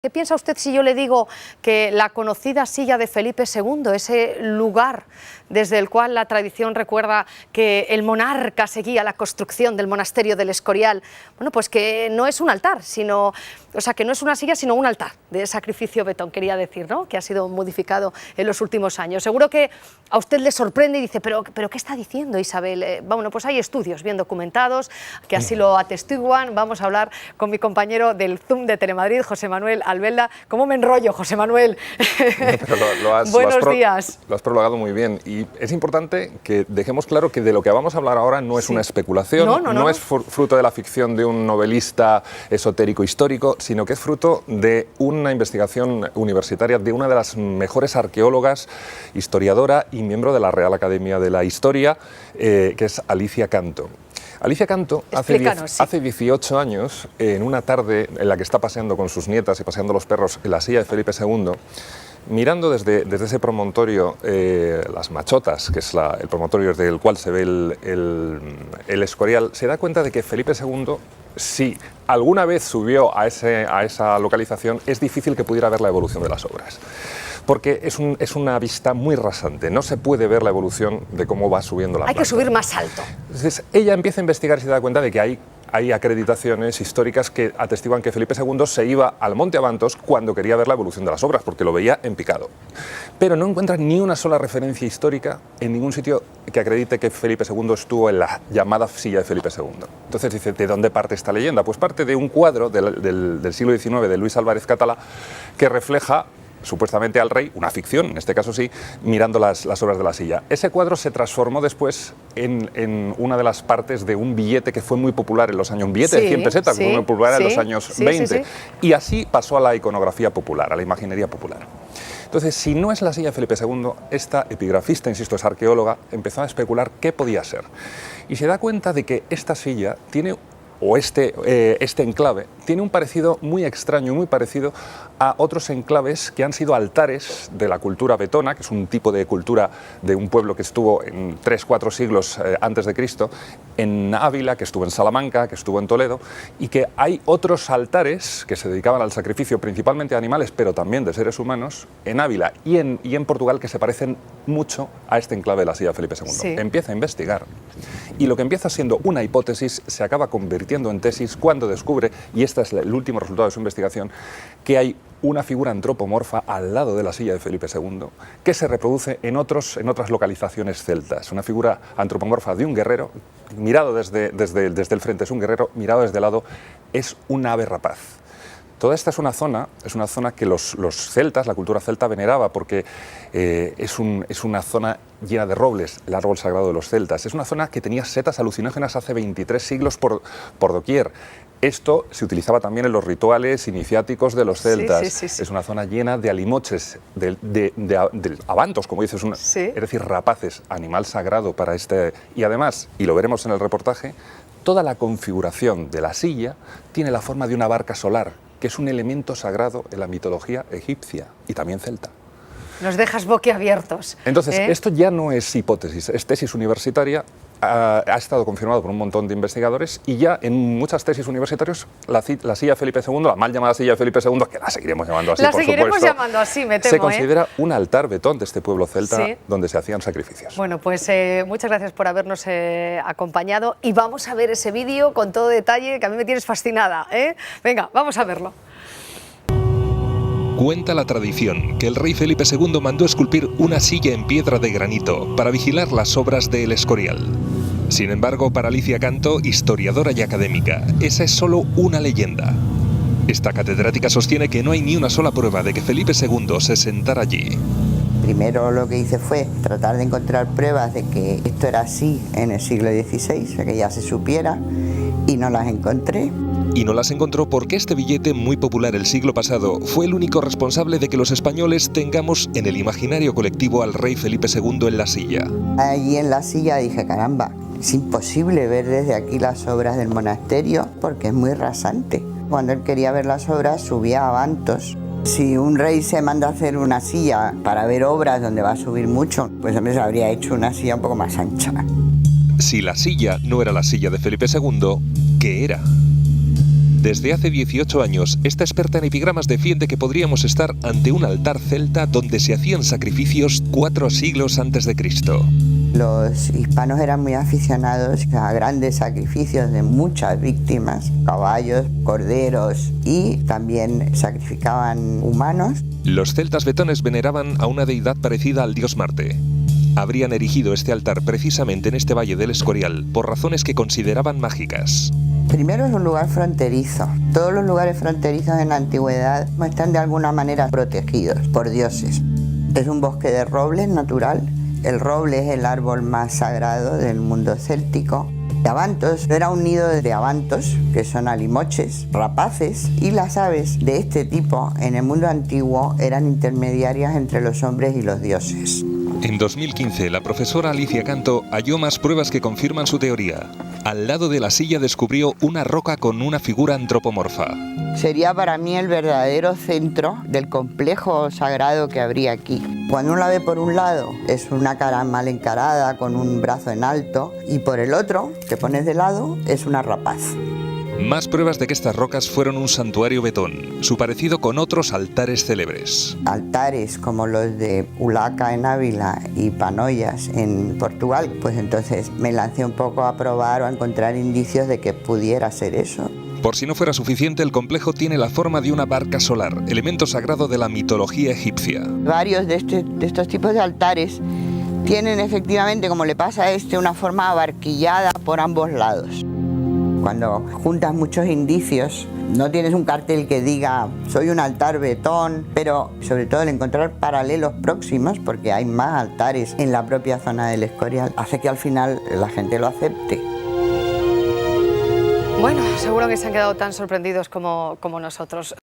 ¿Qué piensa usted si yo le digo que la conocida silla de Felipe II, ese lugar desde el cual la tradición recuerda que el monarca seguía la construcción del monasterio del Escorial, bueno, pues que no es un altar, sino, o sea, que no es una silla, sino un altar de sacrificio betón, quería decir, ¿no?, que ha sido modificado en los últimos años. Seguro que a usted le sorprende y dice, pero ¿qué está diciendo Isabel? Bueno, pues hay estudios bien documentados que así lo atestiguan. Vamos a hablar con mi compañero del Zoom de Telemadrid, José Manuel Albelda. ¿Cómo me enrollo, José Manuel? No, Buenos días. Lo has prologado muy bien y es importante que dejemos claro que de lo que vamos a hablar ahora no es una especulación, no es fruto de la ficción de un novelista esotérico histórico, sino que es fruto de una investigación universitaria de una de las mejores arqueólogas, historiadora y miembro de la Real Academia de la Historia, que es Alicia Canto. Alicia Canto hace 18 años, en una tarde en la que está paseando con sus nietas y paseando los perros en la silla de Felipe II, mirando desde ese promontorio las Machotas, que es el promontorio desde el cual se ve el Escorial, se da cuenta de que Felipe II, si alguna vez subió a esa localización, es difícil que pudiera ver la evolución de las obras. Porque es una vista muy rasante, no se puede ver la evolución de cómo va subiendo la planta. Hay que subir más alto. Entonces ella empieza a investigar y se da cuenta de que hay acreditaciones históricas que atestiguan que Felipe II se iba al Monte Abantos cuando quería ver la evolución de las obras, porque lo veía en picado. Pero no encuentra ni una sola referencia histórica en ningún sitio que acredite que Felipe II estuvo en la llamada silla de Felipe II. Entonces dice, ¿de dónde parte esta leyenda? Pues parte de un cuadro del siglo XIX de Luis Álvarez Catalá que refleja supuestamente al rey, una ficción, en este caso sí, mirando las obras de la silla. Ese cuadro se transformó después en una de las partes de un billete que fue muy popular en los años, un billete de 100 pesetas, que fue muy popular en los años 20, y así pasó a la iconografía popular, a la imaginería popular. Entonces, si no es la silla de Felipe II, esta epigrafista, insisto, es arqueóloga, empezó a especular qué podía ser. Y se da cuenta de que esta silla tiene, o este enclave, tiene un parecido muy extraño, muy parecido a otros enclaves que han sido altares de la cultura betona, que es un tipo de cultura de un pueblo que estuvo en 3-4 siglos antes de Cristo, en Ávila, que estuvo en Salamanca, que estuvo en Toledo, y que hay otros altares que se dedicaban al sacrificio principalmente de animales, pero también de seres humanos, en Ávila y en Portugal, que se parecen mucho a este enclave de la silla de Felipe II. Sí. Empieza a investigar, y lo que empieza siendo una hipótesis se acaba convirtiendo en tesis cuando descubre, y este es el último resultado de su investigación, que hay una figura antropomorfa al lado de la silla de Felipe II que se reproduce en otras localizaciones celtas. Una figura antropomorfa de un guerrero, mirado desde el frente es un guerrero, mirado desde el lado es un ave rapaz. Toda esta es una zona que los celtas, la cultura celta veneraba porque es una zona llena de robles, el árbol sagrado de los celtas. Es una zona que tenía setas alucinógenas hace 23 siglos por doquier. Esto se utilizaba también en los rituales iniciáticos de los celtas. Sí. Es una zona llena de alimoches, de abantos, como dices, es decir, rapaces, animal sagrado para este. Y además, y lo veremos en el reportaje, toda la configuración de la silla tiene la forma de una barca solar, que es un elemento sagrado en la mitología egipcia y también celta. Nos dejas boquiabiertos. Entonces, esto ya no es hipótesis, es tesis universitaria, ha estado confirmado por un montón de investigadores y ya en muchas tesis universitarias la silla de Felipe II, la mal llamada silla de Felipe II, que la seguiremos llamando así, por supuesto. La seguiremos llamando así, me temo. Se considera un altar betón de este pueblo celta donde se hacían sacrificios. Bueno, pues muchas gracias por habernos acompañado y vamos a ver ese vídeo con todo detalle que a mí me tienes fascinada. Venga, vamos a verlo. Cuenta la tradición que el rey Felipe II mandó esculpir una silla en piedra de granito para vigilar las obras de El Escorial. Sin embargo, para Alicia Canto, historiadora y académica, esa es solo una leyenda. Esta catedrática sostiene que no hay ni una sola prueba de que Felipe II se sentara allí. Primero lo que hice fue tratar de encontrar pruebas de que esto era así en el siglo XVI, que ya se supiera, y no las encontré. Y no las encontró porque este billete muy popular el siglo pasado fue el único responsable de que los españoles tengamos en el imaginario colectivo al rey Felipe II en la silla. Allí en la silla dije, caramba, es imposible ver desde aquí las obras del monasterio porque es muy rasante. Cuando él quería ver las obras subía a Abantos. Si un rey se manda a hacer una silla para ver obras donde va a subir mucho, pues hombre, se habría hecho una silla un poco más ancha. Si la silla no era la silla de Felipe II, ¿qué era? Desde hace 18 años, esta experta en epigramas defiende que podríamos estar ante un altar celta donde se hacían sacrificios 4 siglos antes de Cristo. Los hispanos eran muy aficionados a grandes sacrificios de muchas víctimas, caballos, corderos, y también sacrificaban humanos. Los celtas vetones veneraban a una deidad parecida al dios Marte. Habrían erigido este altar precisamente en este valle del Escorial por razones que consideraban mágicas. Primero, es un lugar fronterizo. Todos los lugares fronterizos en la antigüedad están de alguna manera protegidos por dioses. Es un bosque de robles natural. El roble es el árbol más sagrado del mundo céltico. Abantos era un nido de abantos, que son alimoches, rapaces, y las aves de este tipo en el mundo antiguo eran intermediarias entre los hombres y los dioses. En 2015, la profesora Alicia Canto halló más pruebas que confirman su teoría. Al lado de la silla descubrió una roca con una figura antropomorfa. Sería para mí el verdadero centro del complejo sagrado que habría aquí. Cuando uno la ve por un lado, es una cara mal encarada con un brazo en alto, y por el otro, que pones de lado, es una rapaz. Más pruebas de que estas rocas fueron un santuario vetón, su parecido con otros altares célebres. Altares como los de Ulaca en Ávila y Panoias en Portugal, pues entonces me lancé un poco a probar o a encontrar indicios de que pudiera ser eso. Por si no fuera suficiente, el complejo tiene la forma de una barca solar, elemento sagrado de la mitología egipcia. Varios de estos tipos de altares tienen efectivamente, como le pasa a este, una forma abarquillada por ambos lados. Cuando juntas muchos indicios, no tienes un cartel que diga soy un altar vetón, pero sobre todo el encontrar paralelos próximos, porque hay más altares en la propia zona del Escorial, hace que al final la gente lo acepte. Bueno, seguro que se han quedado tan sorprendidos como nosotros.